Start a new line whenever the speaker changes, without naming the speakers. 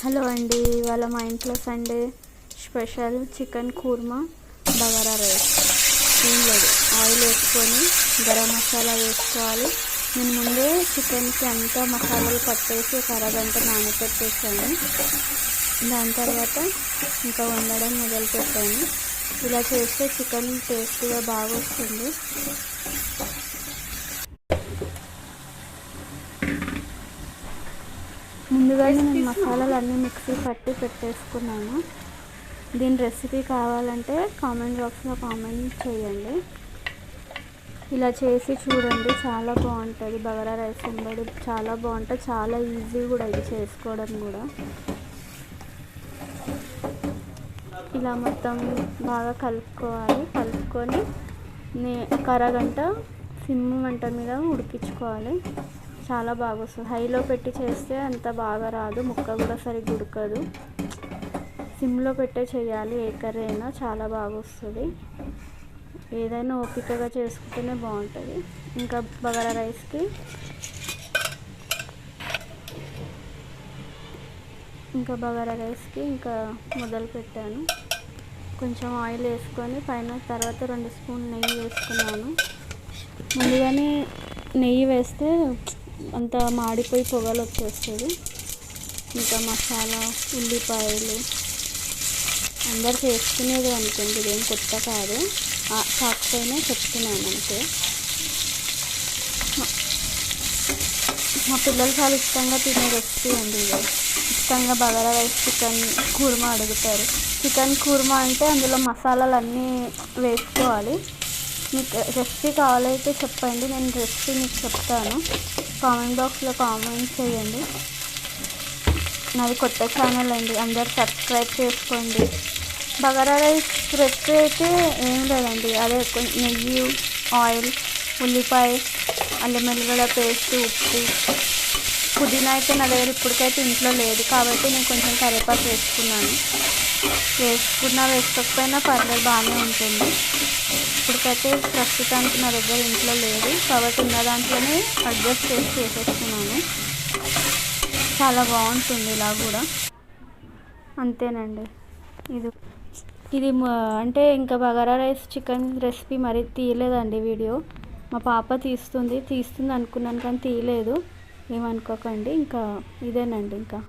Hello అండి, ఇవాళ మా ఇంట్లో Sunday special chicken kurma bagara rice. ఏం లేదు, ఆయిల్ వేసుకొని గరం మసాలా వేసుకోవాలి. నేను ముందే చికెన్కి అంతా మసాలాలు పట్టేసి ఒక అరగంట నానబెట్టేసాను. దాని తర్వాత ఇంకా వండడం మొదలుపెట్టాను. ఇలా చేస్తే చికెన్ టేస్టీగా బాగా వస్తుంది. ముందుగానే నేను మసాలాలు అన్నీ మిక్సీ పట్టి పెట్టేసుకున్నాను. దీని రెసిపీ కావాలంటే కామెంట్ బాక్స్లో కామెంట్ చేయండి. ఇలా చేసి చూడండి, చాలా బాగుంటుంది. బగారా రైస్ ఉంబడి చాలా బాగుంటుంది, చాలా ఈజీ కూడా ఇది చేసుకోవడం కూడా. ఇలా మొత్తం బాగా కలుపుకొని ఒక అరగంట సిమ్ మంట మీద ఉడికించుకోవాలి. చాలా బాగా వస్తుంది. హైలో పెట్టి చేస్తే అంత బాగా రాదు, ముక్క కూడా సరిగ్గా ఉడకదు. సిమ్లో పెట్టే చేయాలి. ఏ కర్రీ అయినా చాలా బాగా వస్తుంది. ఏదైనా ఓపికగా చేసుకుంటేనే బాగుంటుంది. ఇంకా బగారా రైస్కి ఇంకా మొదలు పెట్టాను. కొంచెం ఆయిల్ వేసుకొని తర్వాత 2 స్పూన్లు నెయ్యి వేసుకున్నాను. ముందుగానే నెయ్యి వేస్తే అంత మాడిపోయి పొగలు వచ్చేస్తుంది. ఇంకా మసాలా, ఉల్లిపాయలు అందరు చేసుకునేది అనుకోండి, ఇదేం కొత్త కాదు. కాకపోయినా చెప్తున్నాను అంతే. మా పిల్లలు చాలా ఇష్టంగా తినే రెసిపీ అండి ఇది. ఇష్టంగా బగారా రైస్ చికెన్ కూర్మా అడుగుతారు. చికెన్ కూర్మా అంటే అందులో మసాలాలు అన్నీ వేసుకోవాలి. మీకు రెసిపీ కావాలైతే చెప్పండి, నేను రెసిపీ మీకు చెప్తాను. కామెంట్ బాక్స్లో కామెంట్ చేయండి. నాది కొత్త ఛానల్ అండి, అందరు సబ్స్క్రైబ్ చేసుకోండి. బగారా రైస్ రెసిపీ అయితే ఏం లేదండి, అదే నెయ్యి, ఆయిల్, ఉల్లిపాయ, అల్లం వెల్లిగడ్డ పేస్ట్, ఉప్పు, పుదీనా అయితే నా దగ్గర ఇప్పటికైతే ఇంట్లో లేదు కాబట్టి నేను కొంచెం కరివేపాకు వేసుకోకపోయినా పర్లేదు, బాగానే ఉంటుంది. ఇప్పటికైతే ప్రస్తుతానికి నా దగ్గర ఇంట్లో లేదు కాబట్టి ఉన్న దాంట్లోనే అడ్జస్ట్ చేసేస్తున్నాను. చాలా బాగుంటుంది ఇలా కూడా. అంతేనండి. ఇది అంటే ఇంకా బగారా రైస్ చికెన్ రెసిపీ మరి తీయలేదండి వీడియో. మా పాప తీస్తుంది అనుకున్నాను కానీ తీయలేదు, ఏమనుకోకండి. ఇంకా ఇదేనండి. ఇంకా